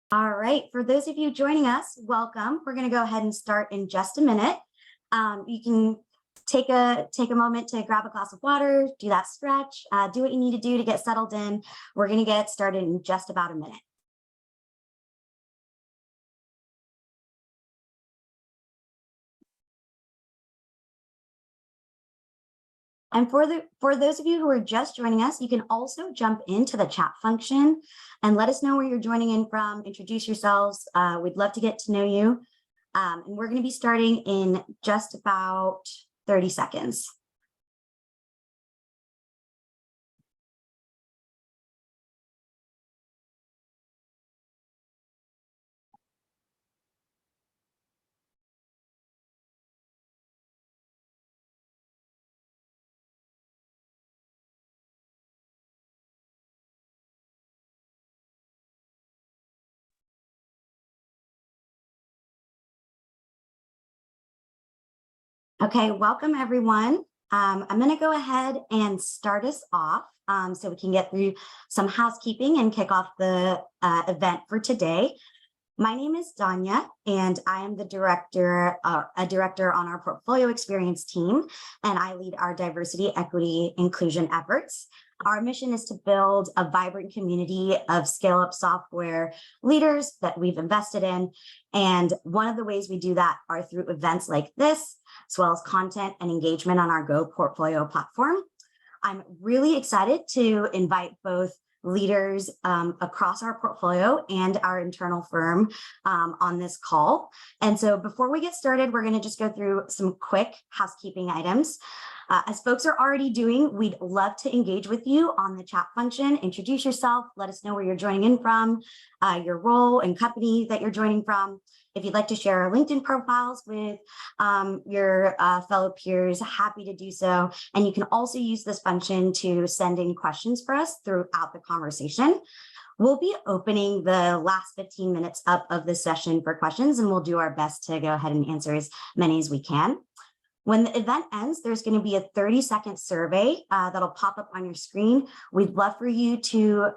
All right, for those of you joining us, welcome. We're going to go ahead and start in just a minute. You can take a moment to grab a glass of water, do that stretch, do what you need to do to get settled in. We're going to get started in just about a minute. And for those of you who are just joining us, you can also jump into the chat function and let us know where you're joining in from. Introduce yourselves. We'd love to get to know you. And we're going to be starting in just about 30 seconds. Okay, welcome everyone. I'm going to go ahead and start us off so we can get through some housekeeping and kick off the event for today. My name is Danya, and I am the director on our portfolio experience team, and I lead our diversity, equity, inclusion efforts. Our mission is to build a vibrant community of scale-up software leaders that we've invested in. And one of the ways we do that are through events like this, as well as content and engagement on our Go portfolio platform. I'm really excited to invite both leaders across our portfolio and our internal firm on this call. And so before we get started, we're going to just go through some quick housekeeping items. As folks are already doing, we'd love to engage with you on the chat function. Introduce yourself, let us know where you're joining in from, your role and company that you're joining from. If you'd like to share our LinkedIn profiles with your fellow peers, happy to do so. And you can also use this function to send in questions for us throughout the conversation. We'll be opening the last 15 minutes up of the session for questions, and we'll do our best to go ahead and answer as many as we can. When the event ends, there's going to be a 30-second survey that'll pop up on your screen. We'd love for you to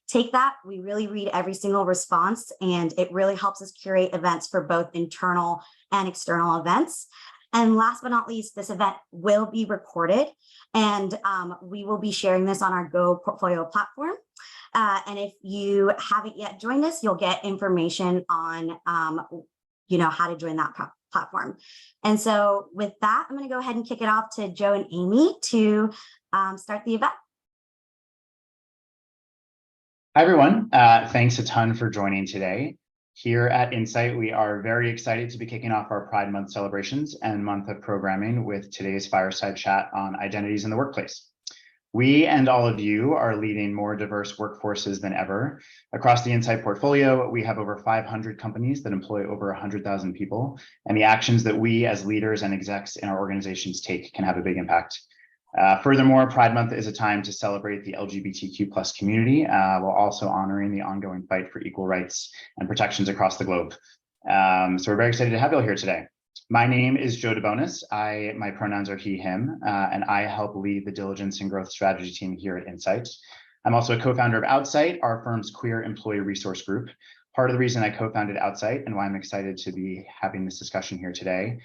take that. We really read every single response, and it really helps us curate events for both internal and external events. And last but not least, this event will be recorded, and we will be sharing this on our Go portfolio platform. And if you haven't yet joined us, you'll get information on how to join that platform. And so with that, I'm going to go ahead and kick it off to Joe and Amy to start the event. Hi, everyone. Thanks a ton for joining today. Here at Insight, we are very excited to be kicking off our Pride Month celebrations and month of programming with today's Fireside chat on identities in the workplace. We and all of you are leading more diverse workforces than ever. Across the Insight portfolio, we have over 500 companies that employ over 100,000 people, and the actions that we as leaders and execs in our organizations take can have a big impact. Furthermore, Pride Month is a time to celebrate the LGBTQ+ community while also honoring the ongoing fight for equal rights and protections across the globe. So we're very excited to have you all here today. My name is Joe DeBonis. My pronouns are he, him, and I help lead the diligence and growth strategy team here at Insight. I'm also a co-founder of Outsight, our firm's queer employee resource group. Part of the reason I co-founded Outsight and why I'm excited to be having this discussion here today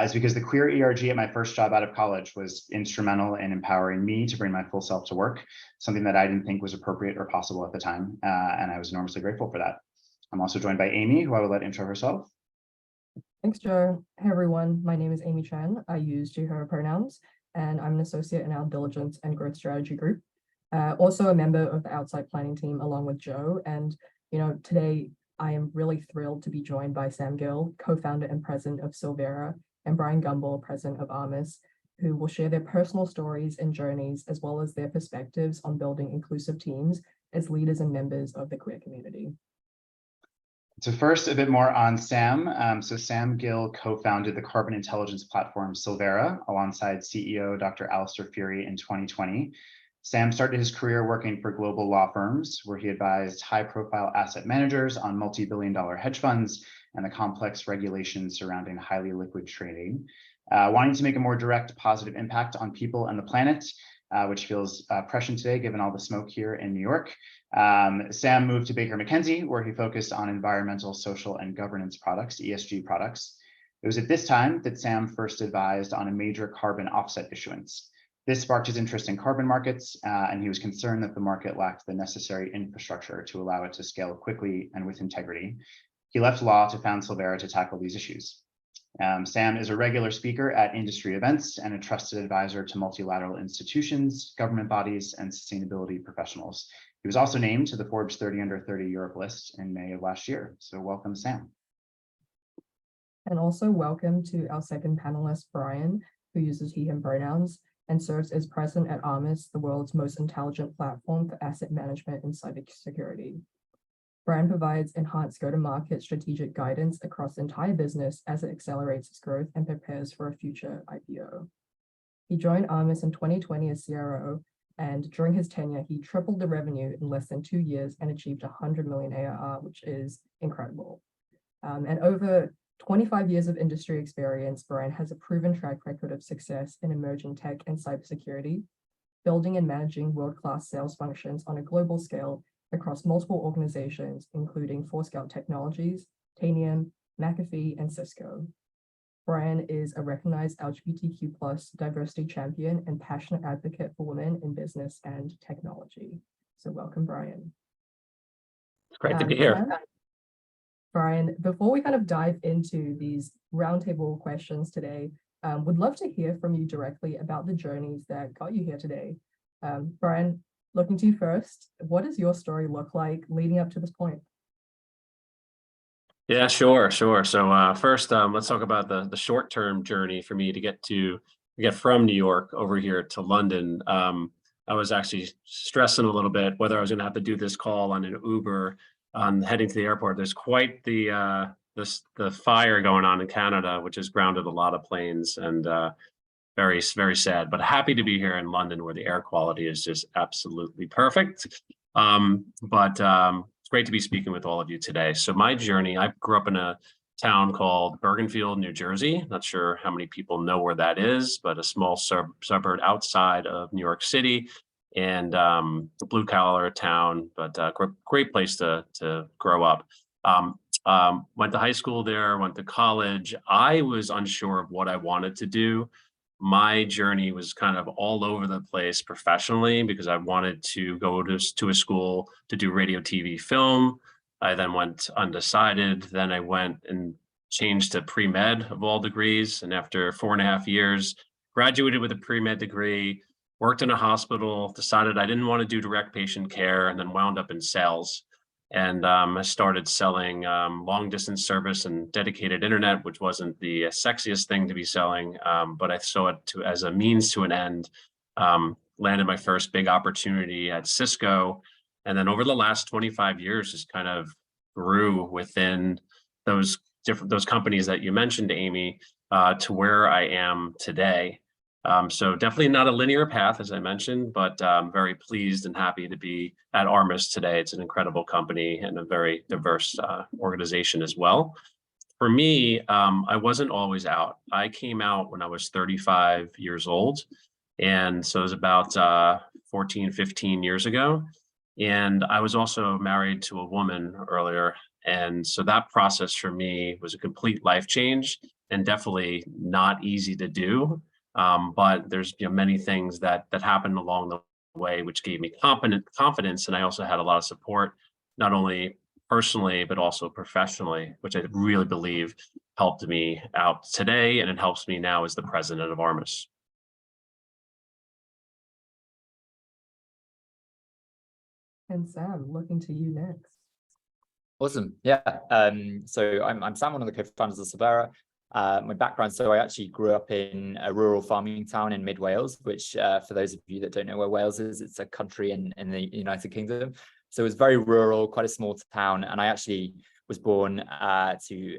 is because the queer ERG at my first job out of college was instrumental in empowering me to bring my full self to work, something that I didn't think was appropriate or possible at the time, and I was enormously grateful for that. I'm also joined by Amy, who I will let intro herself. Thanks, Joe. Hey, everyone. My name is Amy Chen. I use she, her pronouns, and I'm an associate in our diligence and growth strategy group. Also a member of the Outside planning team along with Joe. And, today I am really thrilled to be joined by Sam Gill, co-founder and president of Sylvera, and Brian Gumbel, president of Armis, who will share their personal stories and journeys, as well as their perspectives on building inclusive teams as leaders and members of the queer community. So first, a bit more on Sam. So Sam Gill co-founded the carbon intelligence platform Sylvera alongside CEO Dr. Alistair Fury in 2020. Sam started his career working for global law firms, where he advised high-profile asset managers on multi-billion-dollar hedge funds and the complex regulations surrounding highly liquid trading. Wanting to make a more direct positive impact on people and the planet, which feels prescient today given all the smoke here in New York. Sam moved to Baker McKenzie, where he focused on environmental, social, and governance products, ESG products. It was at this time that Sam first advised on a major carbon offset issuance. This sparked his interest in carbon markets, and he was concerned that the market lacked the necessary infrastructure to allow it to scale quickly and with integrity. He left law to found Sylvera to tackle these issues. Sam is a regular speaker at industry events and a trusted advisor to multilateral institutions, government bodies, and sustainability professionals. He was also named to the Forbes 30 Under 30 Europe list in May of last year. So welcome, Sam. And also welcome to our second panelist, Brian, who uses he, him pronouns and serves as president at Armis, the world's most intelligent platform for asset management and cybersecurity. Brian provides enhanced go-to-market strategic guidance across the entire business as it accelerates its growth and prepares for a future IPO. He joined Armis in 2020 as CRO, and during his tenure, he tripled the revenue in less than 2 years and achieved 100 million ARR, which is incredible. And over 25 years of industry experience, Brian has a proven track record of success in emerging tech and cybersecurity, building and managing world-class sales functions on a global scale across multiple organizations, including Forescout Technologies, Tanium, McAfee, and Cisco. Brian is a recognized LGBTQ+ diversity champion and passionate advocate for women in business and technology. So welcome, Brian. It's great to be here. Brian, before we kind of dive into these roundtable questions today, would love to hear from you directly about the journeys that got you here today. Brian, looking to you first, what does your story look like leading up to this point? Yeah, sure. So first, let's talk about the short-term journey for me to get from New York over here to London. I was actually stressing a little bit whether I was going to have to do this call on an Uber on heading to the airport. There's quite the fire going on in Canada, which has grounded a lot of planes, and very, very sad, but happy to be here in London where the air quality is just absolutely perfect. It's great to be speaking with all of you today. So my journey, I grew up in a town called Bergenfield, New Jersey. Not sure how many people know where that is, but a small suburb outside of New York City, and a blue collar town, but great place to grow up. Went to high school there, went to college. I was unsure of what I wanted to do. My journey was kind of all over the place professionally because I wanted to go to a school to do radio, TV, film. I then went undecided. Then I went and changed to pre-med of all degrees. And after 4.5 years, graduated with a pre-med degree, worked in a hospital, decided I didn't want to do direct patient care, and then wound up in sales. And I started selling long distance service and dedicated internet, which wasn't the sexiest thing to be selling, but I saw it as a means to an end. Landed my first big opportunity at Cisco. And then over the last 25 years, just kind of grew within those companies that you mentioned, Amy, to where I am today. So definitely not a linear path, as I mentioned, but I'm very pleased and happy to be at Armis today. It's an incredible company and a very diverse organization as well. For me, I wasn't always out. I came out when I was 35 years old. And so it was about 14, 15 years ago. And I was also married to a woman earlier. And so that process for me was a complete life change and definitely not easy to do. But there's many things that happened along the way, which gave me confidence. And I also had a lot of support, not only personally, but also professionally, which I really believe helped me out today. And it helps me now as the president of Armis. And Sam, looking to you next. Awesome. Yeah. So I'm Sam, one of the co-founders of Sylvera. My background, so I actually grew up in a rural farming town in mid Wales, which for those of you that don't know where Wales is, it's a country in the United Kingdom. So it was very rural, quite a small town. And I actually was born to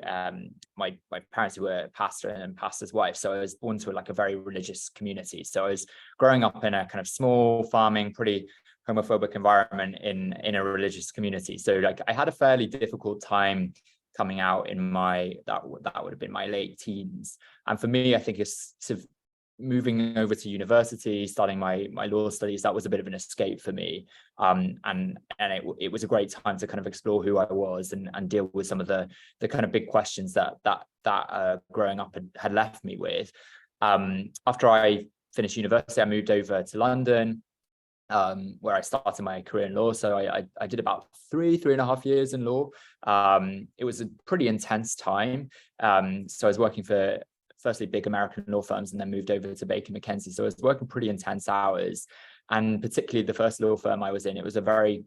my parents who were pastor and pastor's wife. So I was born to like a very religious community. So I was growing up in a kind of small farming, pretty homophobic environment in a religious community. So like I had a fairly difficult time coming out in that would have been my late teens. And for me, I think it's sort of moving over to university, starting my law studies, that was a bit of an escape for me. And it was a great time to kind of explore who I was and deal with some of the kind of big questions that growing up had left me with. After I finished university, I moved over to London, where I started my career in law. So I did about three and a half years in law. It was a pretty intense time. So I was working for firstly big American law firms and then moved over to Baker McKenzie. So I was working pretty intense hours. And particularly the first law firm I was in, it was a very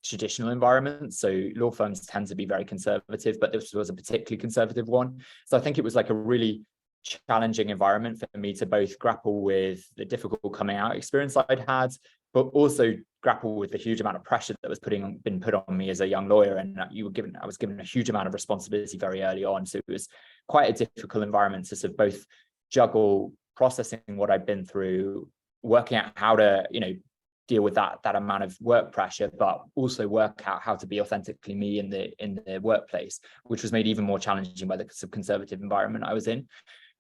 traditional environment. So law firms tend to be very conservative, but this was a particularly conservative one. So I think it was like a really challenging environment for me to both grapple with the difficult coming out experience I'd had, but also grapple with the huge amount of pressure that was been put on me as a young lawyer. And I was given a huge amount of responsibility very early on. So it was quite a difficult environment to sort of both juggle processing what I'd been through, working out how to, deal with that amount of work pressure, but also work out how to be authentically me in the workplace, which was made even more challenging by the sort of conservative environment I was in.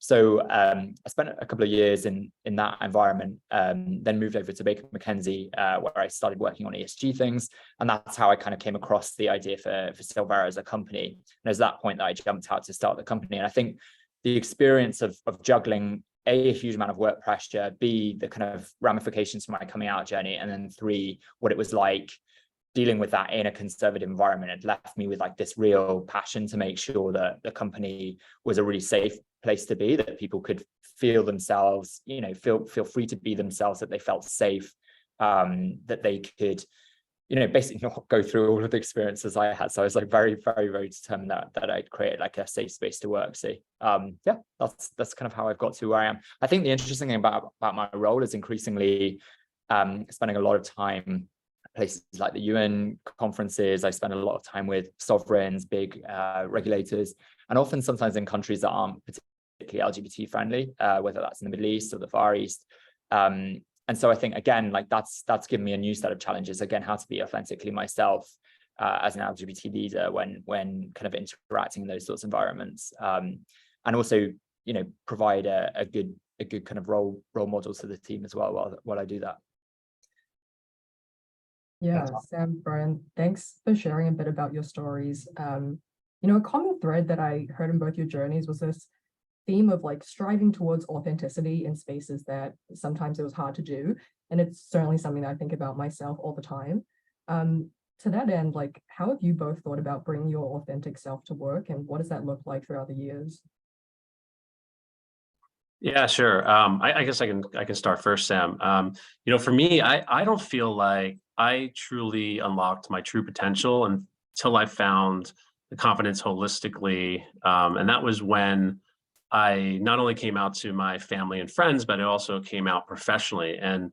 So I spent a couple of years in that environment, then moved over to Baker McKenzie, where I started working on ESG things. And that's how I kind of came across the idea for Sylvera as a company. And it was that point that I jumped out to start the company. And I think the experience of juggling a huge amount of work pressure, B, the kind of ramifications from my coming out journey, and then 3, what it was like dealing with that in a conservative environment, it left me with like this real passion to make sure that the company was a really safe place to be, that people could feel themselves, feel free to be themselves, that they felt safe, that they could, basically not go through all of the experiences I had. So I was like very, very, very determined that I'd create like a safe space to work. So yeah, that's kind of how I've got to where I am. I think the interesting thing about my role is increasingly spending a lot of time places like the UN conferences. I spend a lot of time with sovereigns, big regulators, and often sometimes in countries that aren't particularly LGBT friendly, whether that's in the Middle East or the Far East. And so I think, again, like that's given me a new set of challenges, again, how to be authentically myself as an LGBT leader when kind of interacting in those sorts of environments. And also, provide a good kind of role model to the team as well while I do that. Yeah, Sam, Brian, thanks for sharing a bit about your stories. A common thread that I heard in both your journeys was this theme of like striving towards authenticity in spaces that sometimes it was hard to do. And it's certainly something that I think about myself all the time. To that end, like, how have you both thought about bringing your authentic self to work, and what does that look like throughout the years? Yeah, sure. I guess I can start first, Sam. For me, I don't feel like I truly unlocked my true potential until I found the confidence holistically. And that was when I not only came out to my family and friends, but I also came out professionally. And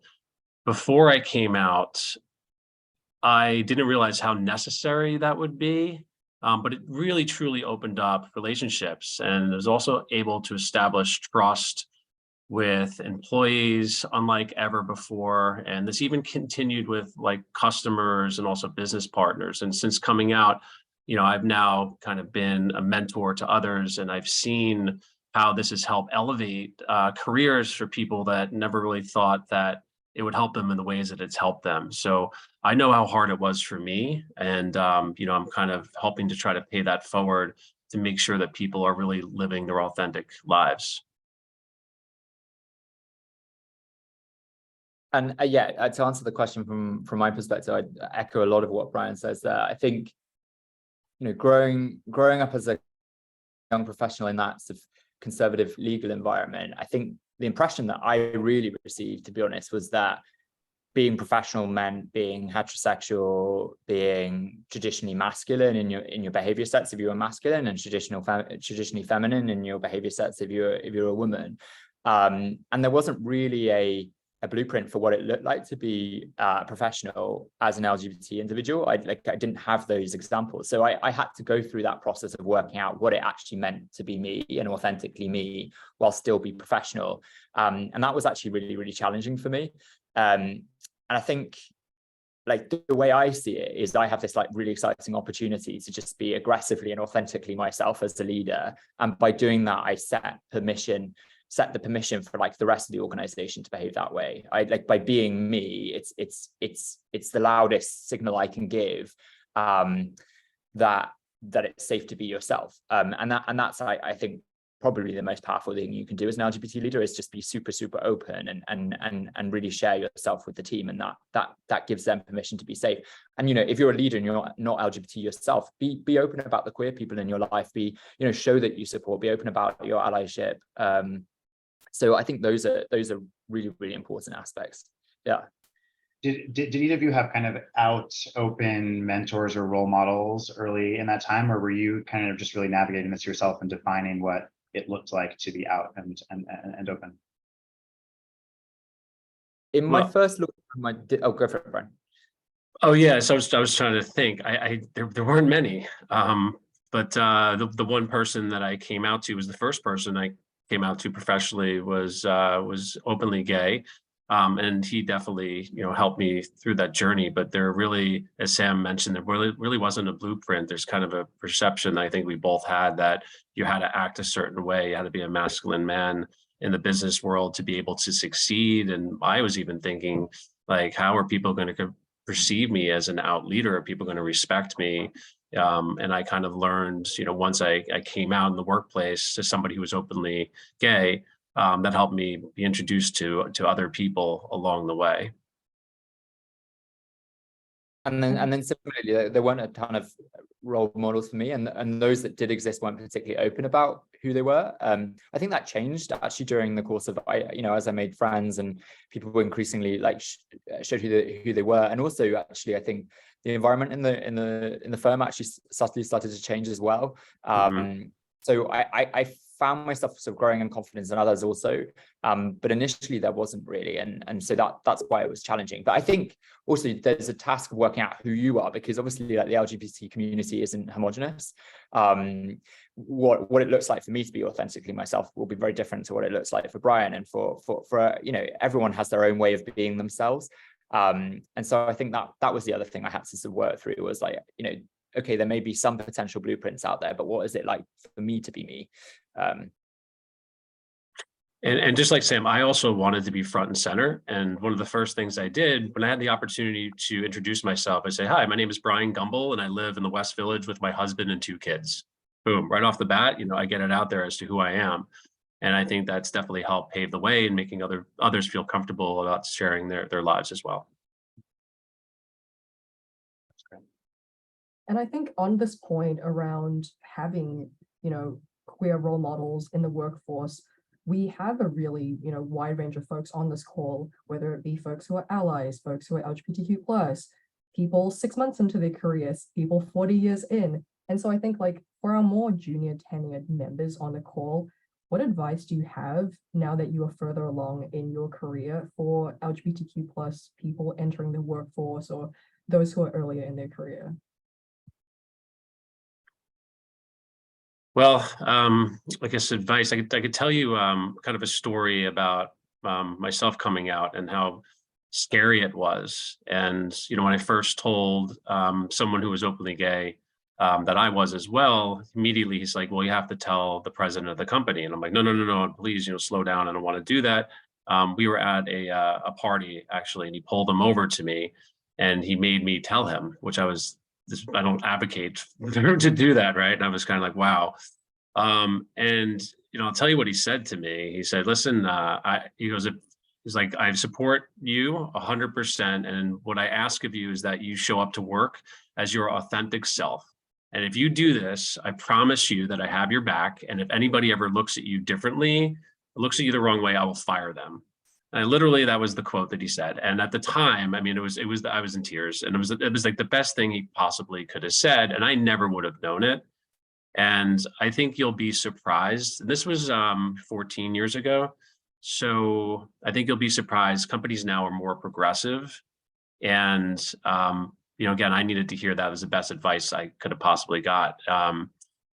before I came out, I didn't realize how necessary that would be. But it really truly opened up relationships, and was also able to establish trust with employees unlike ever before. And this even continued with like customers and also business partners. And since coming out, I've now kind of been a mentor to others, and I've seen how this has helped elevate careers for people that never really thought that it would help them in the ways that it's helped them. So I know how hard it was for me. And, I'm kind of helping to try to pay that forward to make sure that people are really living their authentic lives. And to answer the question from my perspective, I echo a lot of what Brian says there. I think, growing up as a young professional in that sort of conservative legal environment, I think the impression that I really received, to be honest, was that being professional meant being heterosexual, being traditionally masculine in your behavior sets if you were masculine, and traditionally feminine in your behavior sets if you're a woman. And there wasn't really a blueprint for what it looked like to be professional as an LGBT individual. I didn't have those examples. So I had to go through that process of working out what it actually meant to be me and authentically me while still be professional. And that was actually really, really challenging for me. And I think like the way I see it is I have this like really exciting opportunity to just be aggressively and authentically myself as a leader. And by doing that, I set permission set the permission for like the rest of the organization to behave that way. I like by being me, it's the loudest signal I can give that it's safe to be yourself. And that's I think probably the most powerful thing you can do as an LGBT leader is just be super, super open and really share yourself with the team. And that gives them permission to be safe. And, you know, if you're a leader and you're not LGBT yourself, be open about the queer people in your life, show that you support, be open about your allyship. So I think those are really, really important aspects. Yeah. Did either of you have kind of open mentors or role models early in that time, or were you kind of just really navigating this yourself and defining what it looked like to be out and open? In my first look, go for it, Brian. Oh yeah, so I was trying to think. There weren't many, but the one person that I came out to was the first person I came out to professionally was openly gay. And he definitely, helped me through that journey. But there really, as Sam mentioned, there really wasn't a blueprint. There's kind of a perception I think we both had that you had to act a certain way, you had to be a masculine man in the business world to be able to succeed. And I was even thinking, like, how are people going to perceive me as an out leader? Are people going to respect me? And I kind of learned, once I came out in the workplace to somebody who was openly gay, that helped me be introduced to other people along the way. And then similarly, there weren't a ton of role models for me, and those that did exist weren't particularly open about who they were. I think that changed actually during the course of, as I made friends and people were increasingly like showed who they were, and also actually I think the environment in the firm actually subtly started to change as well. So I found myself sort of growing in confidence, and others also, but initially there wasn't really, and so that's why it was challenging. But I think also there's a task of working out who you are, because obviously like the LGBT community isn't homogenous. What it looks like for me to be authentically myself will be very different to what it looks like for Brian, and for everyone has their own way of being themselves. And so I think that was the other thing I had to sort of work through, was like, okay, there may be some potential blueprints out there, but what is it like for me to be me? And just like Sam, I also wanted to be front and center. And one of the first things I did when I had the opportunity to introduce myself, I say, hi, my name is Brian Gumbel, and I live in the West Village with my husband and 2 kids. Boom, right off the bat, I get it out there as to who I am. And I think that's definitely helped pave the way in making others feel comfortable about sharing their lives as well. That's great. And I think on this point around having, queer role models in the workforce, we have a really, wide range of folks on this call, whether it be folks who are allies, folks who are LGBTQ+, people 6 months into their careers, people 40 years in. And so I think like for our more junior tenured members on the call, what advice do you have now that you are further along in your career for LGBTQ+ people entering the workforce, or those who are earlier in their career? Well, I guess advice, I could tell you kind of a story about myself coming out and how scary it was. And, when I first told someone who was openly gay that I was as well, immediately he's like, well, you have to tell the president of the company. And I'm like, no, please, slow down. I don't want to do that. We were at a party actually, and he pulled him over to me and he made me tell him, which I don't advocate to do that, right? And I was kind of like, wow. And I'll tell you what he said to me. He said, listen, he's like, I support you 100%. And what I ask of you is that you show up to work as your authentic self. And if you do this, I promise you that I have your back. And if anybody ever looks at you differently, looks at you the wrong way, I will fire them. And literally, that was the quote that he said. And at the time, I mean, I was in tears, and it was like the best thing he possibly could have said. And I never would have known it. And I think you'll be surprised. This was 14 years ago. So I think you'll be surprised. Companies now are more progressive. And, again, I needed to hear that as the best advice I could have possibly got.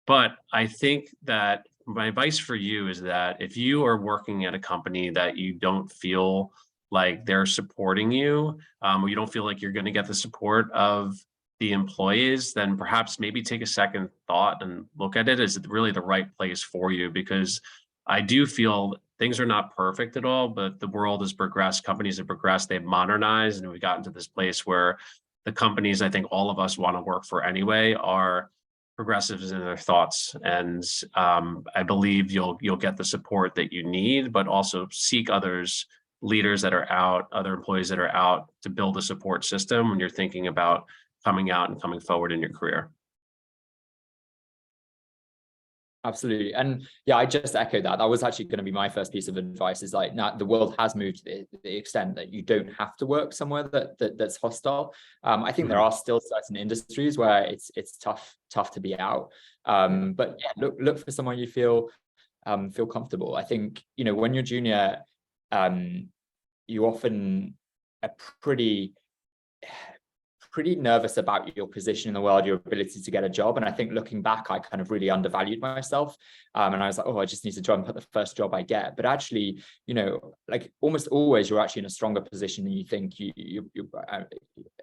But I think that my advice for you is that if you are working at a company that you don't feel like they're supporting you, or you don't feel like you're going to get the support of the employees, then perhaps maybe take a second thought and look at it. Is it really the right place for you? Because I do feel things are not perfect at all, but the world has progressed, companies have progressed, they've modernized, and we've gotten to this place where the companies I think all of us want to work for anyway are progressives in their thoughts. And I believe you'll get the support that you need, but also seek others, leaders that are out, other employees that are out, to build a support system when you're thinking about coming out and coming forward in your career. Absolutely. And yeah, I just echo that. That was actually going to be my first piece of advice, is like, now the world has moved to the extent that you don't have to work somewhere that's hostile. I think there are still certain industries where it's tough to be out. But yeah, look for somewhere you feel comfortable. I think, when you're junior, you often are pretty nervous about your position in the world, your ability to get a job. And I think looking back, I kind of really undervalued myself. And I was like, oh, I just need to jump at the first job I get. But actually, like almost always, you're actually in a stronger position than you think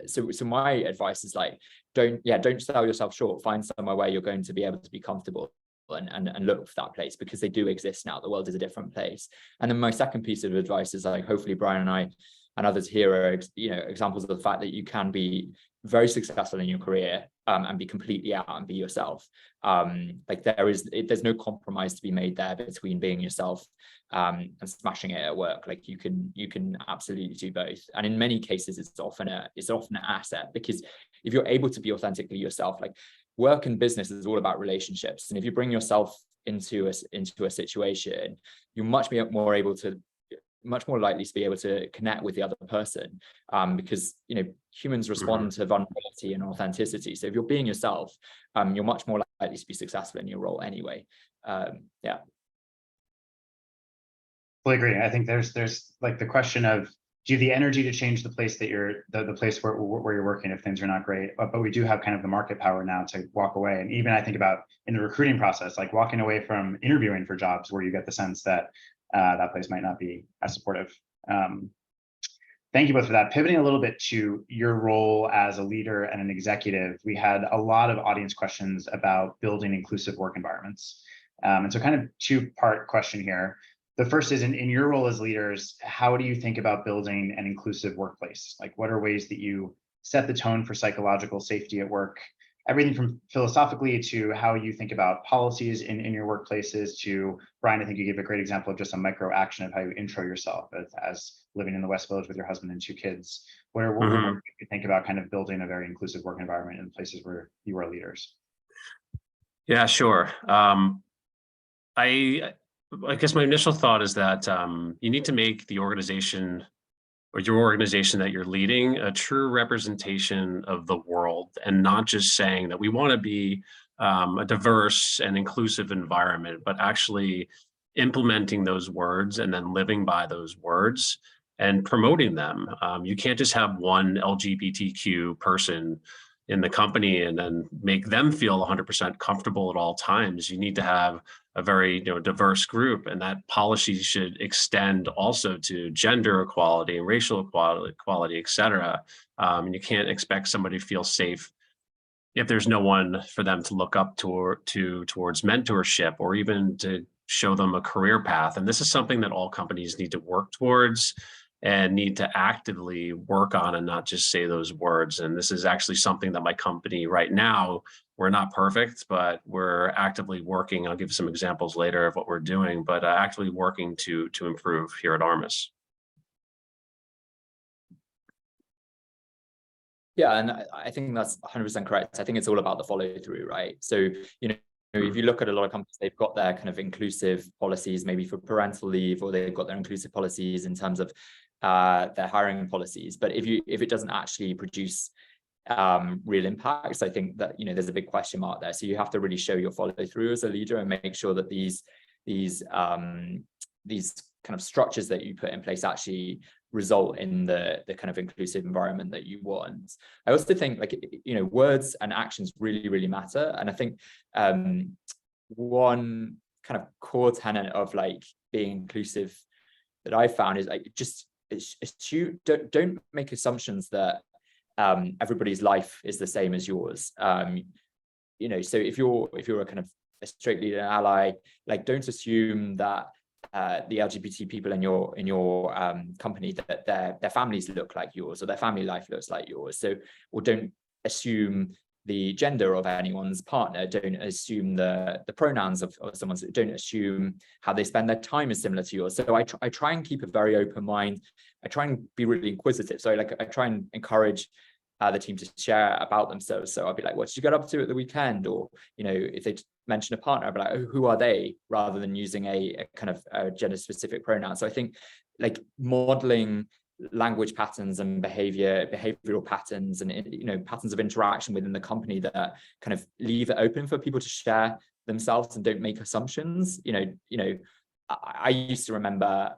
so my advice is like, don't sell yourself short. Find somewhere where you're going to be able to be comfortable and look for that place, because they do exist now. The world is a different place. And then my second piece of advice is like, hopefully Brian and I and others here are, examples of the fact that you can be very successful in your career and be completely out and be yourself. Like there's no compromise to be made there between being yourself and smashing it at work. Like you can absolutely do both. And in many cases, it's often an asset, because if you're able to be authentically yourself, like work and business is all about relationships. And if you bring yourself into a situation, you're much more likely to be able to connect with the other person, because humans respond to vulnerability and authenticity. So if you're being yourself, you're much more likely to be successful in your role anyway. Yeah. Well, I agree. I think there's like the question of, do you have the energy to change the place that the place where you're working if things are not great? But we do have kind of the market power now to walk away. And even I think about in the recruiting process, like walking away from interviewing for jobs where you get the sense that that place might not be as supportive. Thank you both for that. Pivoting a little bit to your role as a leader and an executive, we had a lot of audience questions about building inclusive work environments. And so kind of two-part question here. The first is, in your role as leaders, how do you think about building an inclusive workplace? Like, what are ways that you set the tone for psychological safety at work? Everything from philosophically to how you think about policies in your workplaces to, Brian, I think you gave a great example of just a micro action of how you intro yourself as living in the West Village with your husband and 2 kids. What do you think about kind of building a very inclusive work environment in places where you are leaders? Yeah, sure. I guess my initial thought is that you need to make the organization or your organization that you're leading a true representation of the world, and not just saying that we want to be a diverse and inclusive environment, but actually implementing those words and then living by those words and promoting them. You can't just have one LGBTQ person in the company and then make them feel 100% comfortable at all times. You need to have a very diverse group, and that policy should extend also to gender equality and racial equality, et cetera. And you can't expect somebody to feel safe if there's no one for them to look up towards mentorship, or even to show them a career path. And this is something that all companies need to work towards and need to actively work on, and not just say those words. And this is actually something that my company right now, we're not perfect, but we're actively working. I'll give some examples later of what we're doing, but actively working to improve here at Armis. Yeah, and I think that's 100% correct. I think it's all about the follow through, right? So, if you look at a lot of companies, they've got their kind of inclusive policies, maybe for parental leave, or they've got their inclusive policies in terms of their hiring policies. But if it doesn't actually produce real impacts, I think that there's a big question mark there. So you have to really show your follow through as a leader and make sure that these kind of structures that you put in place actually result in the kind of inclusive environment that you want. I also think words and actions really, really matter. And I think one kind of core tenet of being inclusive that I found is don't make assumptions that everybody's life is the same as yours. So if you're a kind of a straight leader and ally, don't assume that the LGBT people in your company that their families look like yours, or their family life looks like yours. So, or don't assume the gender of anyone's partner, don't assume the pronouns of someone's, don't assume how they spend their time is similar to yours. So I try and keep a very open mind. I try and be really inquisitive. So like I try and encourage the team to share about themselves. So I'll be like, what did you get up to at the weekend? Or, you know, if they mention a partner, I'll be like, oh, who are they? Rather than using a kind of a gender specific pronoun. So I think like modeling language patterns and behavioral patterns and, you know, patterns of interaction within the company that kind of leave it open for people to share themselves and don't make assumptions. I used to remember,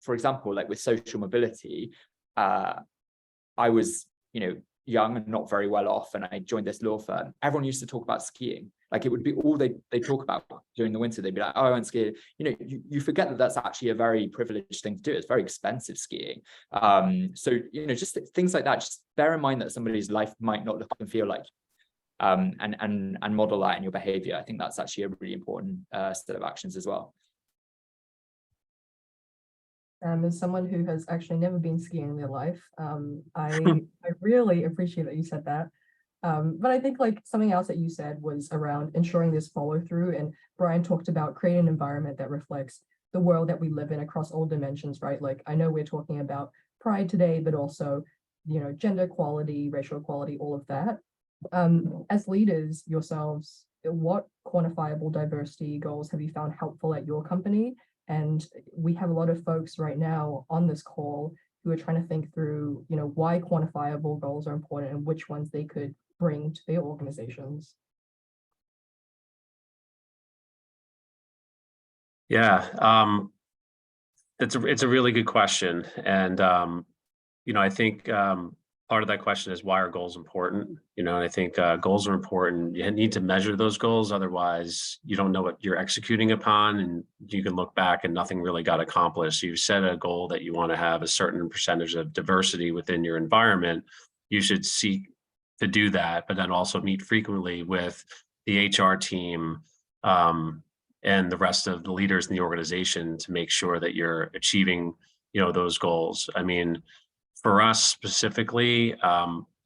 for example, like with social mobility, I was, you know, young and not very well off, and I joined this law firm. Everyone used to talk about skiing. Like it would be all they talk about during the winter. They'd be like, oh, I went skiing. You know, you forget that that's actually a very privileged thing to do. It's very expensive skiing. So, you know, just things like that. Just bear in mind that somebody's life might not look and feel like, and model that in your behavior. I think that's actually a really important set of actions as well. As someone who has actually never been skiing in their life, I really appreciate that you said that. But I think like something else that you said was around ensuring this follow through. And Brian talked about creating an environment that reflects the world that we live in across all dimensions, right? Like I know we're talking about pride today, but also, you know, gender equality, racial equality, all of that. As leaders yourselves, what quantifiable diversity goals have you found helpful at your company? And we have a lot of folks right now on this call who are trying to think through, you know, why quantifiable goals are important and which ones they could bring to their organizations. Yeah, it's a really good question. And, you know, I think part of that question is, why are goals important? You know, and I think goals are important. You need to measure those goals. Otherwise, you don't know what you're executing upon, and you can look back and nothing really got accomplished. So you set a goal that you want to have a certain percentage of diversity within your environment. You should seek to do that, but then also meet frequently with the HR team and the rest of the leaders in the organization to make sure that you're achieving, you know, those goals. I mean, for us specifically,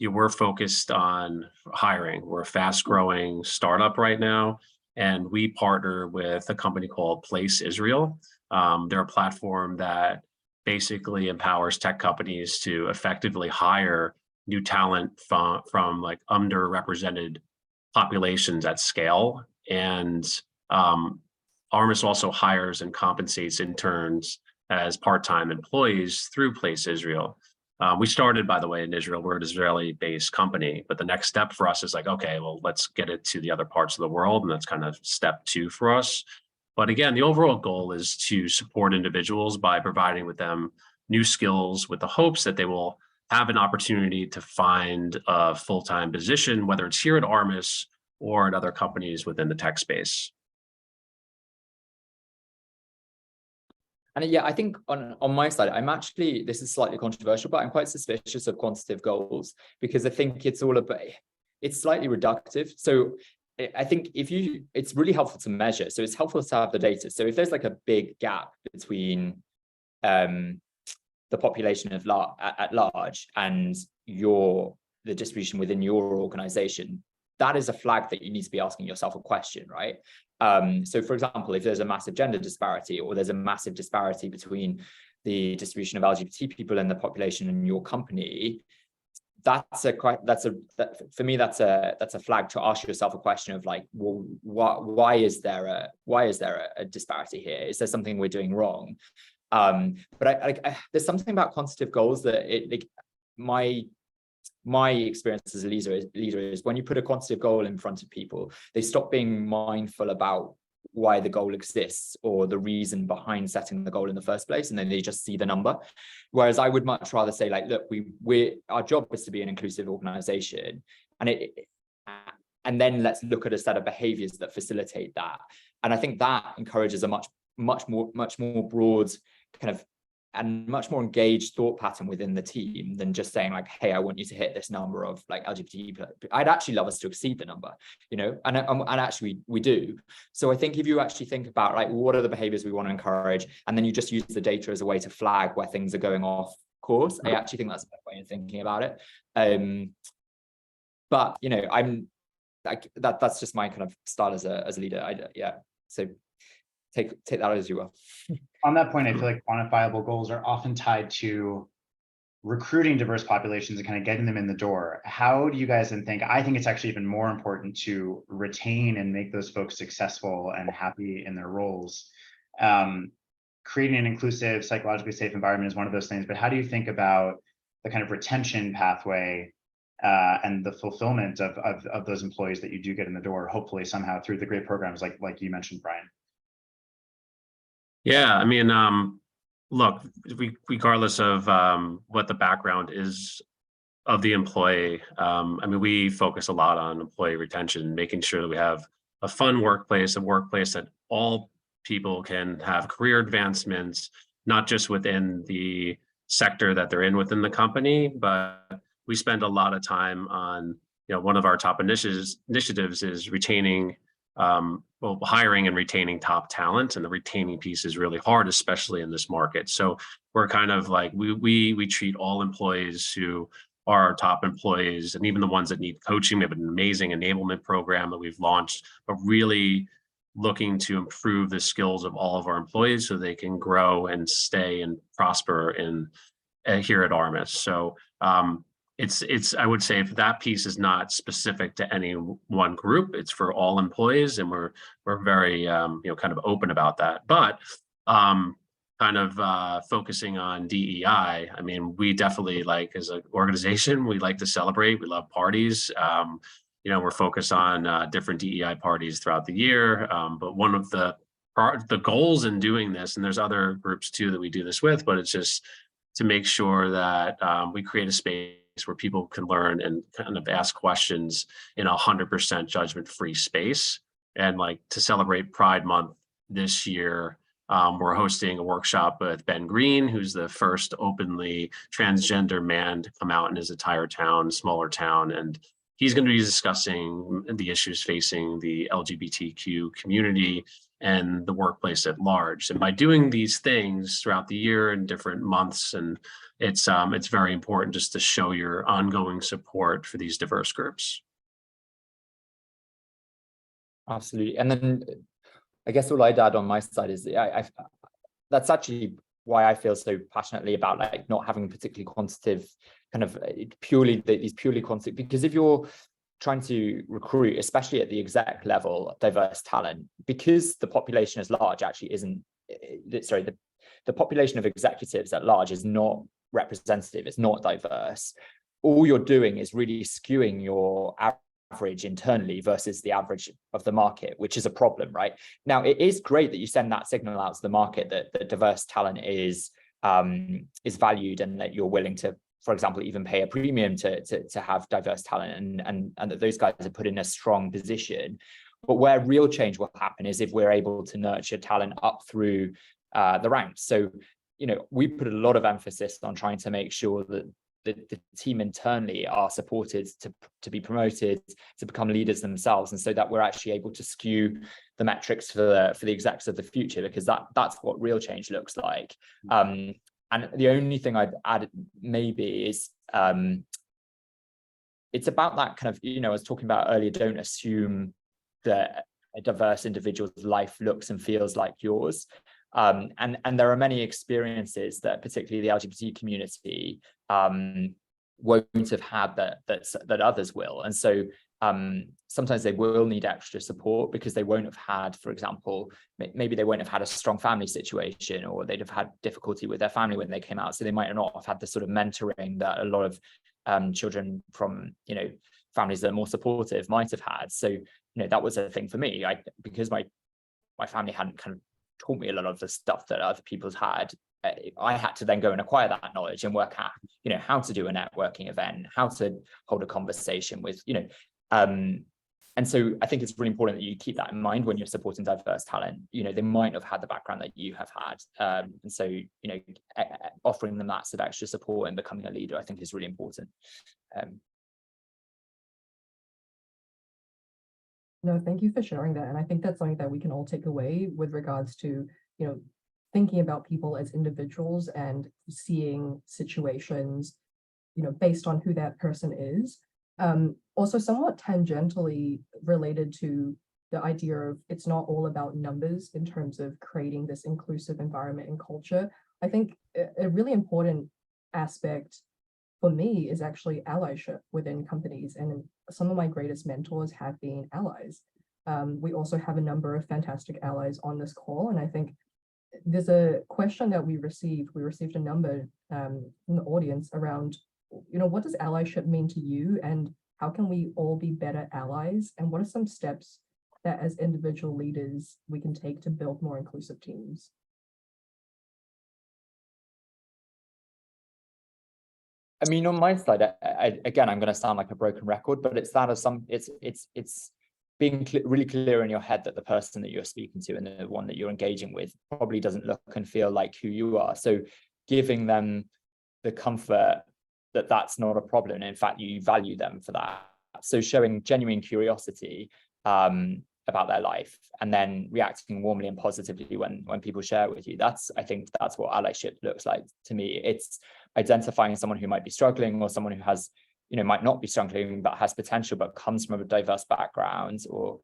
we're focused on hiring. We're a fast-growing startup right now, and we partner with a company called Place Israel. They're a platform that basically empowers tech companies to effectively hire new talent from like underrepresented populations at scale. And Armis also hires and compensates interns as part-time employees through Place Israel. We started, by the way, in Israel. We're an Israeli-based company, but the next step for us is like, okay, well, let's get it to the other parts of the world, and that's kind of step 2 for us. But again, the overall goal is to support individuals by providing with them new skills with the hopes that they will have an opportunity to find a full-time position, whether it's here at Armis or at other companies within the tech space. And yeah, I think on my side, I'm actually, this is slightly controversial, but I'm quite suspicious of quantitative goals because I think it's all about, it's slightly reductive. So I think it's really helpful to measure. So it's helpful to have the data. So if there's like a big gap between the population at large and the distribution within your organization, that is a flag that you need to be asking yourself a question, right? So for example, if there's a massive gender disparity, or there's a massive disparity between the distribution of LGBT people in the population in your company, for me, that's a flag to ask yourself a question of like, well, why is there a disparity here? Is there something we're doing wrong? But there's something about quantitative goals that my experience as a leader is when you put a quantitative goal in front of people, they stop being mindful about why the goal exists or the reason behind setting the goal in the first place, and then they just see the number. Whereas I would much rather say, like, look, our job is to be an inclusive organization, and then let's look at a set of behaviors that facilitate that. And I think that encourages a much more broad kind of and much more engaged thought pattern within the team than just saying like, hey, I want you to hit this number of like LGBT. I'd actually love us to exceed the number, you know, and actually we do. So I think if you actually think about like, what are the behaviors we want to encourage, and then you just use the data as a way to flag where things are going off course, I actually think that's a better way of thinking about it. But you know, I'm like that's just my kind of style as a leader. Yeah. So take that as you will. On that point, I feel like quantifiable goals are often tied to recruiting diverse populations and kind of getting them in the door. How do you guys then think? I think it's actually even more important to retain and make those folks successful and happy in their roles. Creating an inclusive, psychologically safe environment is one of those things, but how do you think about the kind of retention pathway and the fulfillment of those employees that you do get in the door, hopefully somehow through the great programs like you mentioned, Brian? Yeah, I mean, look, regardless of what the background is of the employee, I mean, we focus a lot on employee retention, making sure that we have a fun workplace, a workplace that all people can have career advancements, not just within the sector that they're in within the company, but we spend a lot of time on, you know, one of our top initiatives is retaining, hiring and retaining top talent, and the retaining piece is really hard, especially in this market. So we're kind of like, we treat all employees who are our top employees, and even the ones that need coaching. We have an amazing enablement program that we've launched, but really looking to improve the skills of all of our employees so they can grow and stay and prosper in here at Armis. So it's I would say if that piece is not specific to any one group, it's for all employees, and we're very kind of open about that. But kind of focusing on DEI, I mean, we definitely, like, as an organization, we like to celebrate. We love parties. We're focused on different DEI parties throughout the year. But one of the goals in doing this, and there's other groups too that we do this with, but it's just to make sure that we create a space where people can learn and kind of ask questions in 100% judgment-free space. And like, to celebrate Pride Month this year, we're hosting a workshop with Ben Green, who's the first openly transgender man to come out in his entire town, smaller town. And he's going to be discussing the issues facing the LGBTQ community and the workplace at large. And by doing these things throughout the year and different months, and it's very important just to show your ongoing support for these diverse groups. Absolutely. And then I guess all I'd add on my side is that's actually why I feel so passionately about like not having particularly quantitative kind of these purely quantitative, because if you're trying to recruit, especially at the exec level, diverse talent, because the population is large actually isn't, sorry, the population of executives at large is not representative, it's not diverse. All you're doing is really skewing your average internally versus the average of the market, which is a problem, right? Now, it is great that you send that signal out to the market that diverse talent is valued, and that you're willing to, for example, even pay a premium to have diverse talent, and that those guys are put in a strong position. But where real change will happen is if we're able to nurture talent up through the ranks. So, we put a lot of emphasis on trying to make sure that the team internally are supported to be promoted, to become leaders themselves, and so that we're actually able to skew the metrics for the execs of the future, because that's what real change looks like. And the only thing I'd add maybe is it's about that kind of, I was talking about earlier, don't assume that a diverse individual's life looks and feels like yours. And there are many experiences that particularly the LGBT community won't have had that others will. And so sometimes they will need extra support because they won't have had, for example, maybe they won't have had a strong family situation, or they'd have had difficulty with their family when they came out. So they might not have had the sort of mentoring that a lot of children from, families that are more supportive might have had. So, that was a thing for me. Because my family hadn't kind of taught me a lot of the stuff that other people's had, I had to then go and acquire that knowledge and work out, how to do a networking event, how to hold a conversation with, And so I think it's really important that you keep that in mind when you're supporting diverse talent. They might have had the background that you have had. And so, offering them that sort of extra support and becoming a leader, I think is really important. No, thank you for sharing that. And I think that's something that we can all take away with regards to, thinking about people as individuals and seeing situations, based on who that person is. Also somewhat tangentially related to the idea of it's not all about numbers in terms of creating this inclusive environment and culture. I think a really important aspect for me is actually allyship within companies. And some of my greatest mentors have been allies. We also have a number of fantastic allies on this call. And I think there's a question that we received a number from the audience around, what does allyship mean to you, and how can we all be better allies, and what are some steps that as individual leaders we can take to build more inclusive teams? I mean, on my side, again, I'm going to sound like a broken record, but it's that it's being really clear in your head that the person that you're speaking to and the one that you're engaging with probably doesn't look and feel like who you are. So giving them the comfort that that's not a problem. And in fact, you value them for that. So showing genuine curiosity about their life, and then reacting warmly and positively when people share with you. I think that's what allyship looks like to me. It's identifying someone who might be struggling, or someone who has, might not be struggling, but has potential, but comes from a diverse background, or,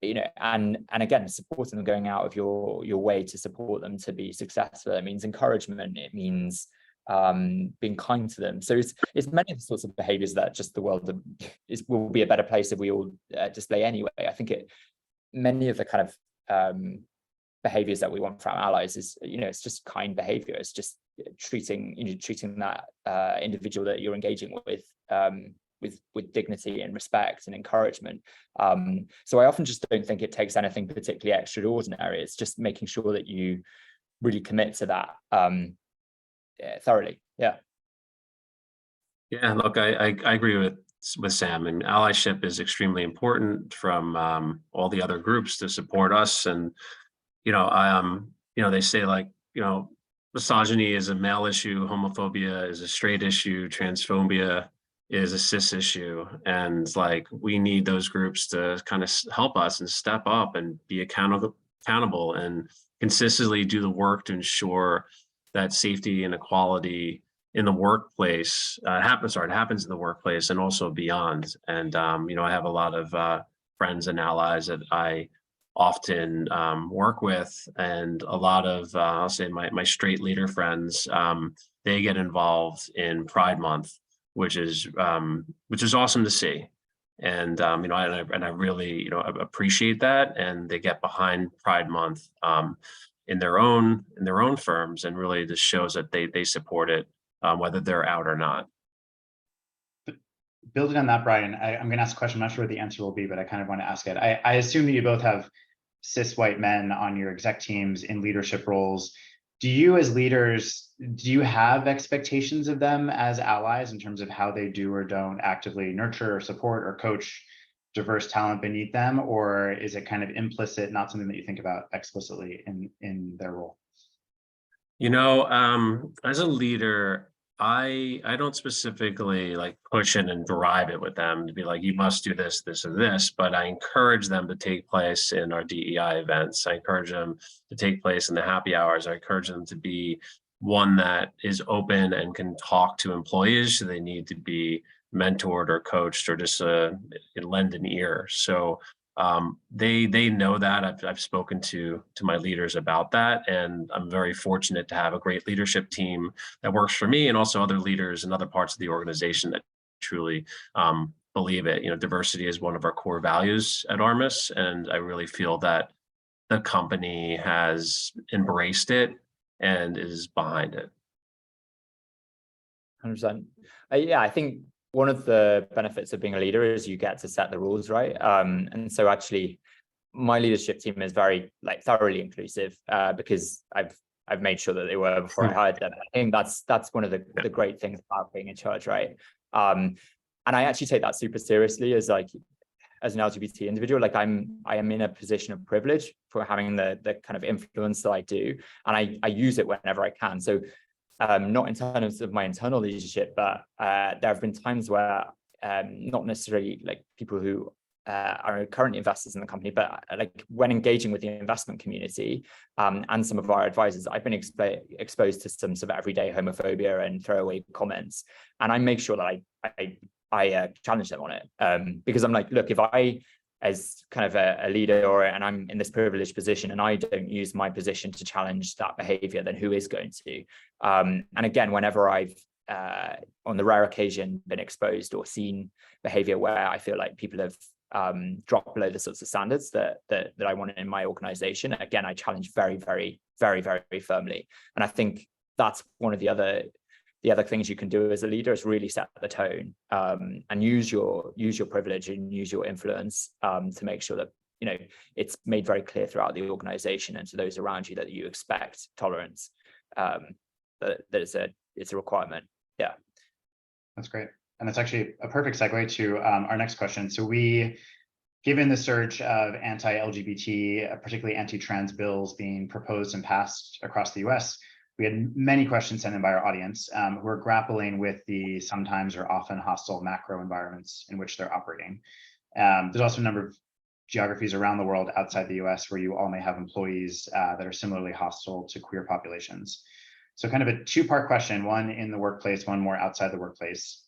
and again, supporting them, going out of your way to support them to be successful. It means encouragement. It means being kind to them. So it's many of the sorts of behaviors that just the world will be a better place if we all display anyway. I think many of the kind of behaviors that we want from our allies is, it's just kind behavior. It's just treating that individual that you're engaging with dignity and respect and encouragement. So I often just don't think it takes anything particularly extraordinary. It's just making sure that you really commit to that thoroughly. Yeah, look, I agree with Sam, and allyship is extremely important from all the other groups to support us. And they say, like, misogyny is a male issue, homophobia is a straight issue, transphobia is a cis issue, and like we need those groups to kind of help us and step up and be accountable and consistently do the work to ensure that safety and equality in the workplace happens in the workplace and also beyond. And I have a lot of friends and allies that I often work with, and a lot of I'll say my straight leader friends, they get involved in Pride Month, which is awesome to see. And I really appreciate that, and they get behind Pride Month in their own firms, and really just shows that they support it, whether they're out or not. Building on that, Brian, I'm going to ask a question. I'm not sure what the answer will be, but I kind of want to ask it. I assume that you both have cis white men on your exec teams in leadership roles. Do you, as leaders, have expectations of them as allies in terms of how they do or don't actively nurture or support or coach diverse talent beneath them, or is it kind of implicit, not something that you think about explicitly in their role? As a leader, I don't specifically like push it and drive it with them to be like, you must do this, this, or this, but I encourage them to take place in our DEI events. I encourage them to take place in the happy hours. I encourage them to be one that is open and can talk to employees. So they need to be mentored or coached or just lend an ear. So they know that. I've spoken to my leaders about that, and I'm very fortunate to have a great leadership team that works for me, and also other leaders in other parts of the organization that truly believe it. Diversity is one of our core values at Armis, and I really feel that the company has embraced it and is behind it. 100%. Yeah, I think one of the benefits of being a leader is you get to set the rules, right? And so actually my leadership team is very thoroughly inclusive because I've made sure that they were before I hired them. I think that's one of the great things about being in charge, right? And I actually take that super seriously as as an LGBT individual, like I am in a position of privilege for having the kind of influence that I do, and I use it whenever I can. So not in terms of my internal leadership, but there have been times where not necessarily like people who are currently investors in the company, but like when engaging with the investment community and some of our advisors, I've been exposed to some sort of everyday homophobia and throwaway comments, and I make sure that I challenge them on it, because I'm like, look, if I, as kind of a leader, and I'm in this privileged position, and I don't use my position to challenge that behavior, then who is going to? And again, whenever I've on the rare occasion been exposed or seen behavior where I feel like people have dropped below the sorts of standards that I want in my organization, again, I challenge very, very, very, very firmly. And I think that's one of the other things you can do as a leader, is really set the tone, and use your privilege and use your influence to make sure that, you know, it's made very clear throughout the organization and to those around you that you expect tolerance, that it's a requirement. Yeah, that's great. And that's actually a perfect segue to our next question. So given the surge of anti-LGBT, particularly anti-trans bills being proposed and passed across the US, we had many questions sent in by our audience who are grappling with the sometimes or often hostile macro environments in which they're operating. There's also a number of geographies around the world outside the US where you all may have employees that are similarly hostile to queer populations. So kind of a two-part question, one in the workplace, one more outside the workplace.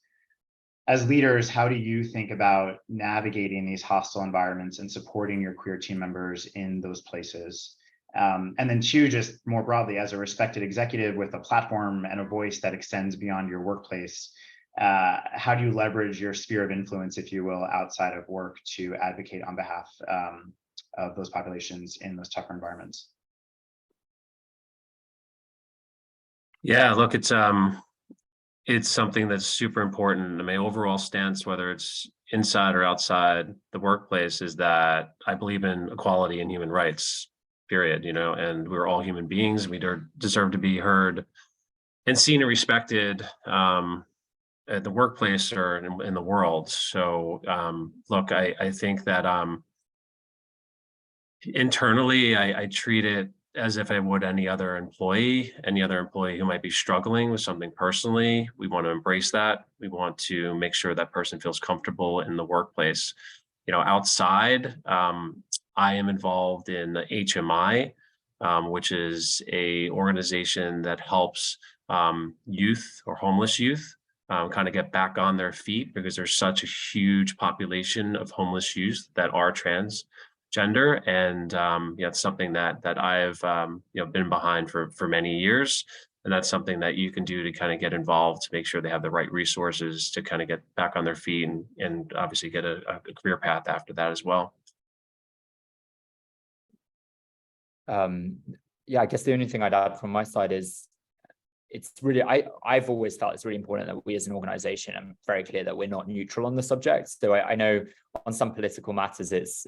As leaders, how do you think about navigating these hostile environments and supporting your queer team members in those places? And then two, just more broadly, as a respected executive with a platform and a voice that extends beyond your workplace, how do you leverage your sphere of influence, if you will, outside of work to advocate on behalf of those populations in those tougher environments? Yeah, look, it's something that's super important. My overall stance, whether it's inside or outside the workplace, is that I believe in equality and human rights, period, you know, and we're all human beings. We deserve to be heard and seen and respected at the workplace or in the world. So look, I think that internally, I treat it as if I would any other employee who might be struggling with something personally. We want to embrace that. We want to make sure that person feels comfortable in the workplace. You know, outside, I am involved in the HMI, which is a organization that helps youth or homeless youth kind of get back on their feet, because there's such a huge population of homeless youth that are transgender, and it's something that I've been behind for many years, and that's something that you can do to kind of get involved to make sure they have the right resources to kind of get back on their feet and obviously get a career path after that as well. Yeah, I guess the only thing I'd add from my side is it's really, I've always felt it's really important that we as an organization are very clear that we're not neutral on the subject. So I know on some political matters, it's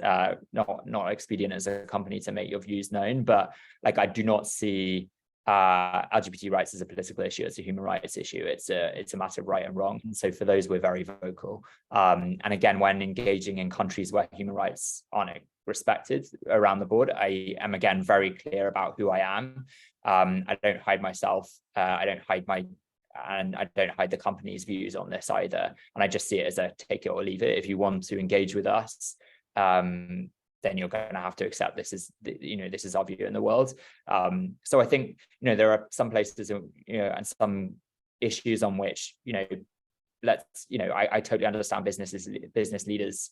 not expedient as a company to make your views known, but like I do not see LGBT rights as a political issue. It's a human rights issue. It's a matter of right and wrong. And so for those, we're very vocal. And again, when engaging in countries where human rights aren't respected around the board, I am again very clear about who I am. I don't hide myself. I don't hide the company's views on this either. And I just see it as a take it or leave it. If you want to engage with us, then you're going to have to accept this is our view in the world. So I think, there are some places, and some issues on which, I totally understand business leaders'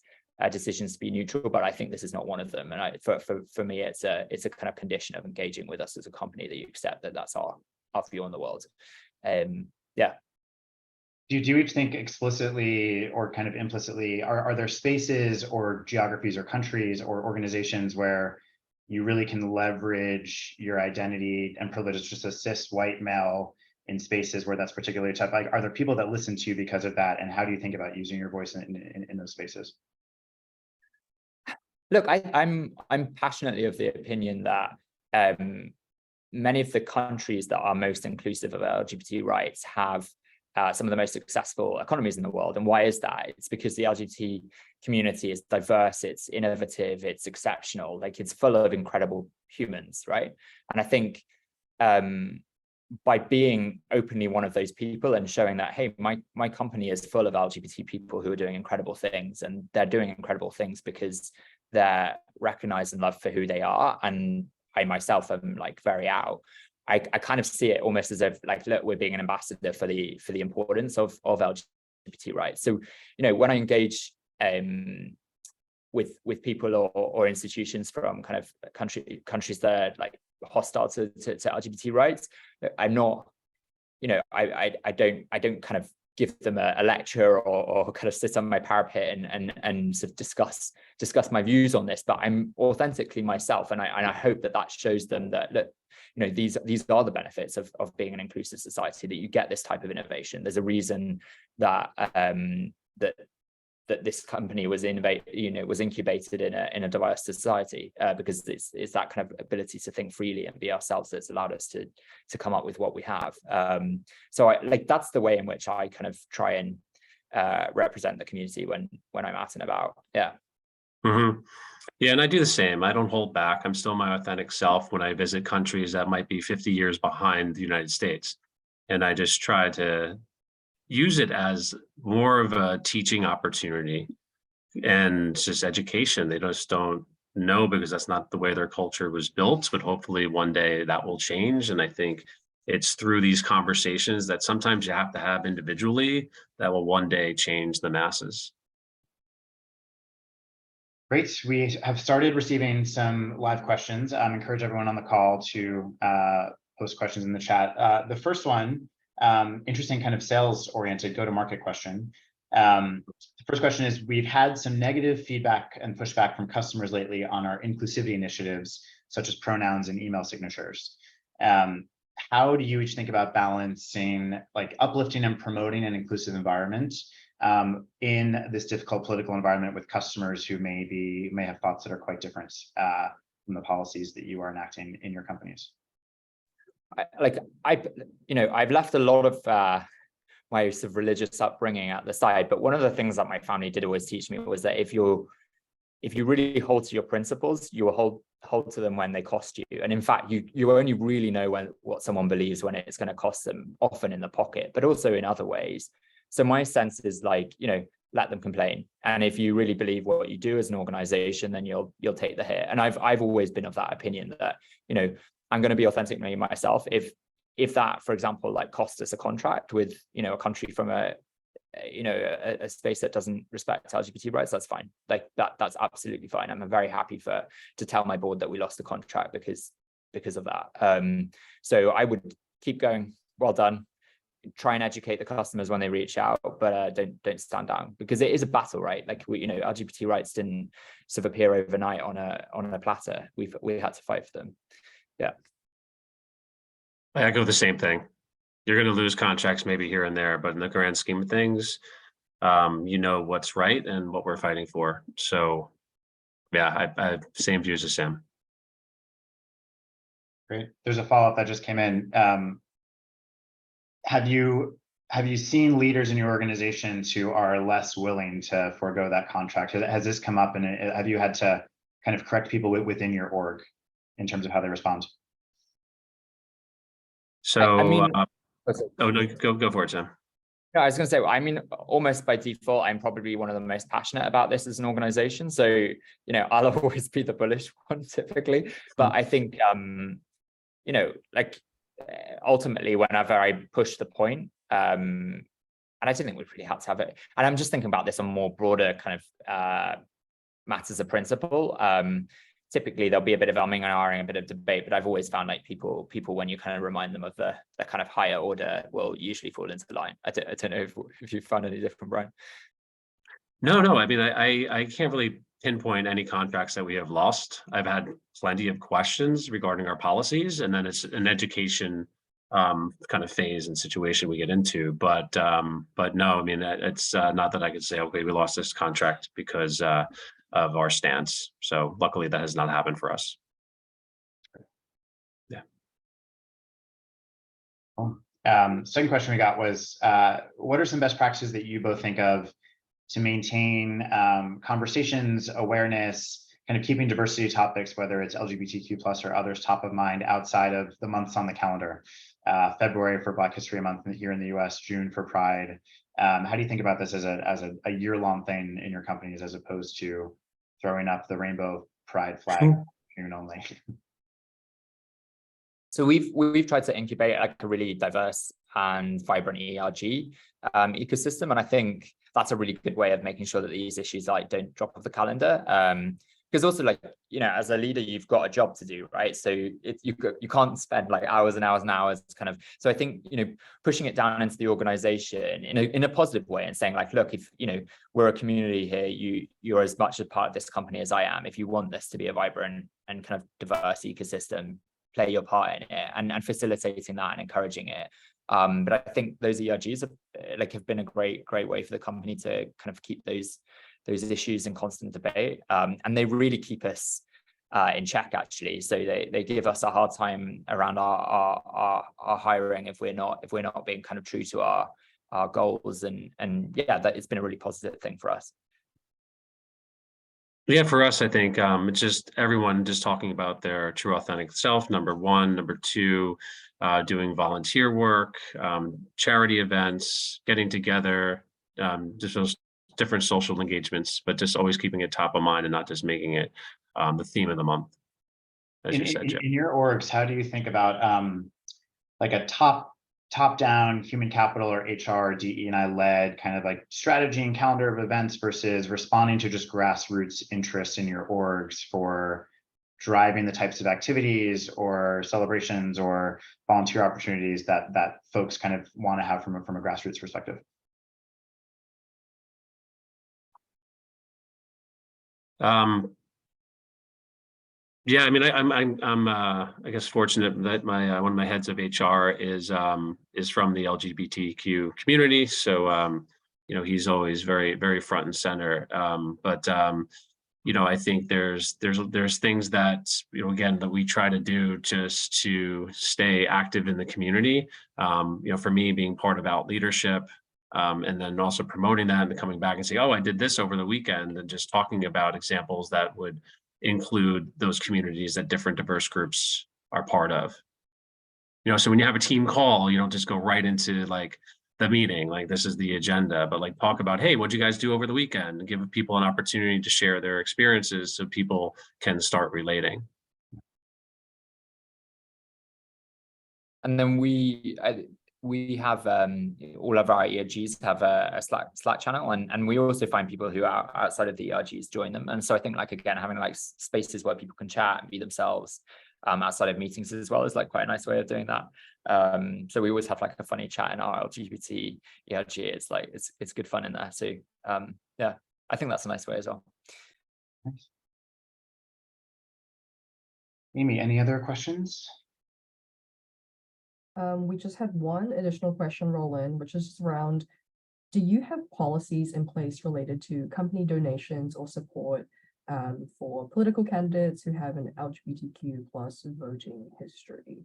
decisions to be neutral, but I think this is not one of them. And for me, it's a kind of condition of engaging with us as a company that you accept that that's our view on the world. Yeah. Do you each think explicitly or kind of implicitly, are there spaces or geographies or countries or organizations where you really can leverage your identity and privilege as just a cis white male in spaces where that's particularly tough? Like, are there people that listen to you because of that? And how do you think about using your voice in those spaces? Look, I'm passionately of the opinion that many of the countries that are most inclusive of LGBT rights have some of the most successful economies in the world. And why is that? It's because the LGBT community is diverse, it's innovative, it's exceptional, like it's full of incredible humans, right? And I think by being openly one of those people and showing that, hey, my company is full of LGBT people who are doing incredible things, and they're doing incredible things because they're recognized and loved for who they are. And I myself am like very out. I kind of see it almost as if like, look, we're being an ambassador for the importance of LGBT rights. So, you know, when I engage with people or institutions from kind of countries that are like hostile to LGBT rights, I'm not, you know, I don't kind of give them a lecture or kind of sit on my parapet and sort of discuss my views on this, but I'm authentically myself, and I hope that shows them that, look, you know, these are the benefits of being an inclusive society, that you get this type of innovation. There's a reason that that this company was incubated in a diverse society, because it's that kind of ability to think freely and be ourselves that's allowed us to come up with what we have. So that's the way in which I kind of try and represent the community when I'm out and about. Yeah. Mm-hmm. Yeah, and I do the same. I don't hold back. I'm still my authentic self when I visit countries that might be 50 years behind the United States. And I just try to use it as more of a teaching opportunity and just education. They just don't know because that's not the way their culture was built, but hopefully one day that will change. And I think it's through these conversations that sometimes you have to have individually that will one day change the masses. Great. We have started receiving some live questions. I encourage everyone on the call to post questions in the chat. The first one, interesting kind of sales-oriented go-to-market question. The first question is, we've had some negative feedback and pushback from customers lately on our inclusivity initiatives, such as pronouns and email signatures. How do you each think about balancing like uplifting and promoting an inclusive environment in this difficult political environment with customers who may have thoughts that are quite different from the policies that you are enacting in your companies? I've left a lot of my sort of religious upbringing at the side, but one of the things that my family did always teach me was that if you really hold to your principles, you will hold to them when they cost you. And in fact, you only really know what someone believes when it's going to cost them, often in the pocket, but also in other ways. So my sense is like, let them complain. And if you really believe what you do as an organization, then you'll take the hit. And I've always been of that opinion that, I'm going to be authentically myself. If that, for example, like cost us a contract with, a country from a space that doesn't respect LGBT rights, that's fine. Like that's absolutely fine. I'm very happy to tell my board that we lost the contract because of that. So I would keep going. Well done. Try and educate the customers when they reach out, but don't stand down, because it is a battle, right? Like LGBT rights didn't sort of appear overnight on a platter. We had to fight for them. Yeah. I echo the same thing. You're going to lose contracts maybe here and there, but in the grand scheme of things, what's right and what we're fighting for. So yeah, I have same views as Sam. Great. There's a follow-up that just came in. Have you seen leaders in your organizations who are less willing to forego that contract? Has this come up, and have you had to kind of correct people within your org in terms of how they respond? So, no, go for it, Sam. No, I was going to say, almost by default, I'm probably one of the most passionate about this as an organization. So, I'll always be the bullish one typically. But I think, ultimately, whenever I push the point, and I don't think we really had to have it. And I'm just thinking about this on more broader kind of matters of principle. Typically, there'll be a bit of umming and ahhing, a bit of debate, but I've always found like people when you kind of remind them of the kind of higher order will usually fall into line. I don't know if you've found any different, Brian. No. I mean, I can't really pinpoint any contracts that we have lost. I've had plenty of questions regarding our policies, and then it's an education kind of phase and situation we get into. But no, I mean, it's not that I could say, okay, we lost this contract because of our stance. So luckily that has not happened for us. Yeah. Cool. Second question we got was, what are some best practices that you both think of to maintain conversations, awareness, kind of keeping diversity topics, whether it's LGBTQ plus or others, top of mind outside of the months on the calendar? February for Black History Month here in the US, June for Pride. How do you think about this as a year-long thing in your companies, as opposed to throwing up the rainbow pride flag June only? So we've tried to incubate like a really diverse and vibrant ERG ecosystem, and I think that's a really good way of making sure that these issues like don't drop off the calendar. Because also, like, you know, as a leader, you've got a job to do, right? So you can't spend like hours and hours and hours kind of. So I think, you know, pushing it down into the organization in a positive way and saying like, look, if you know we're a community here, you're as much a part of this company as I am. If you want this to be a vibrant and kind of diverse ecosystem, play your part in it, and facilitating that and encouraging it. But I think those ERGs have been a great way for the company to kind of keep those issues in constant debate, and they really keep us in check, actually. So they give us a hard time around our hiring if we're not being kind of true to our goals, and yeah, that it's been a really positive thing for us. Yeah, for us, I think it's just everyone just talking about their true authentic self, number one. Number two, doing volunteer work, charity events, getting together, just those different social engagements, but just always keeping it top of mind and not just making it the theme of the month, as you said, Jim. In your orgs, how do you think about like a top-down human capital or HR, DE&I led kind of like strategy and calendar of events versus responding to just grassroots interest in your orgs for driving the types of activities or celebrations or volunteer opportunities that folks kind of want to have from a grassroots perspective? Yeah, I mean, I'm I guess fortunate that my one of my heads of HR is from the LGBTQ community, so you know, he's always very front and center. But you know, I think there's things that, you know, again, that we try to do just to stay active in the community. You know, for me, being part of out leadership, and then also promoting that and coming back and say, oh, I did this over the weekend, and just talking about examples that would include those communities that different diverse groups are part of. You know, so when you have a team call, you don't just go right into like the meeting, like this is the agenda, but like talk about, hey, what'd you guys do over the weekend? And give people an opportunity to share their experiences so people can start relating. And then we have all of our ERGs have a Slack channel, and we also find people who are outside of the ERGs join them. And so I think, like, again, having like spaces where people can chat and be themselves outside of meetings as well is like quite a nice way of doing that. So we always have like a funny chat in our LGBT ERG. It's like it's good fun in there. So yeah, I think that's a nice way as well. Thanks. Amy, any other questions? We just had one additional question roll in, which is around, do you have policies in place related to company donations or support for political candidates who have an LGBTQ plus voting history?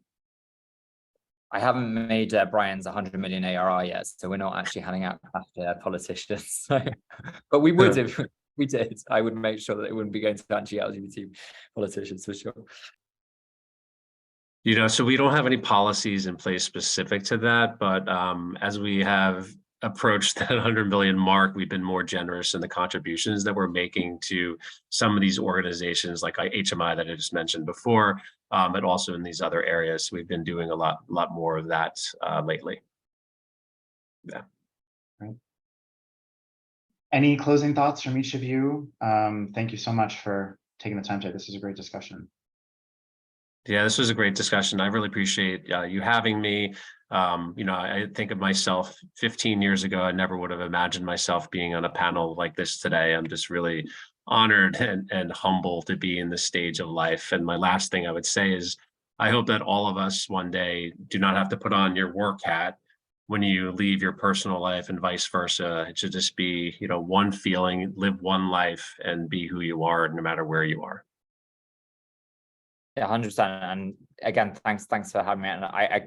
I haven't made Brian's 100 million ARR yet, so we're not actually handing out after politicians. But we would if we did. I would make sure that it wouldn't be going to anti-LGBT politicians for sure. You know, so we don't have any policies in place specific to that, but as we have approached that 100 million mark, we've been more generous in the contributions that we're making to some of these organizations like HMI that I just mentioned before, but also in these other areas. We've been doing a lot more of that lately. Yeah. Right. Any closing thoughts from each of you? Thank you so much for taking the time today. This is a great discussion. Yeah, this was a great discussion. I really appreciate you having me. You know, I think of myself 15 years ago, I never would have imagined myself being on a panel like this today. I'm just really honored and humble to be in this stage of life. And my last thing I would say is, I hope that all of us one day do not have to put on your work hat when you leave your personal life and vice versa. It should just be, you know, one feeling, live one life and be who you are no matter where you are. Yeah, 100%. And again, thanks for having me. And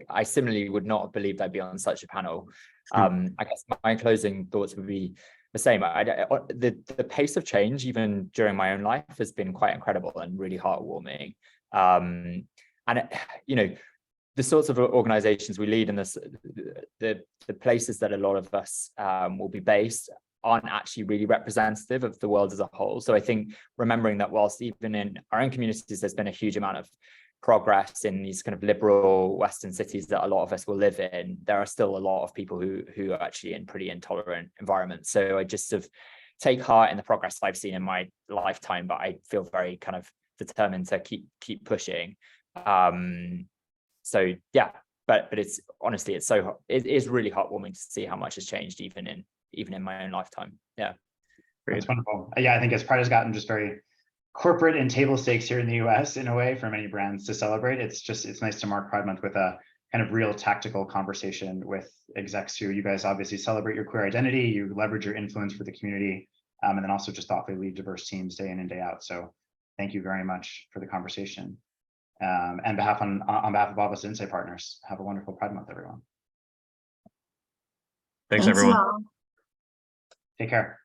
I similarly would not have believed I'd be on such a panel. I guess my closing thoughts would be the same. The pace of change, even during my own life, has been quite incredible and really heartwarming. The sorts of organizations we lead and the places that a lot of us will be based aren't actually really representative of the world as a whole. So I think remembering that whilst even in our own communities, there's been a huge amount of progress in these kind of liberal Western cities that a lot of us will live in, there are still a lot of people who are actually in pretty intolerant environments. So I just sort of take heart in the progress I've seen in my lifetime, but I feel very kind of determined to keep pushing. So yeah, but it's honestly, it is really heartwarming to see how much has changed even in my own lifetime. Yeah. That's wonderful. Yeah, I think as Pride has gotten just very corporate and table stakes here in the US in a way for many brands to celebrate, it's nice to mark Pride Month with a kind of real tactical conversation with execs who you guys obviously celebrate your queer identity, you leverage your influence for the community, and then also just thoughtfully lead diverse teams day in and day out. So thank you very much for the conversation. And on behalf of all of us Insight partners, have a wonderful Pride Month, everyone. Thanks everyone. Y'all. Take care.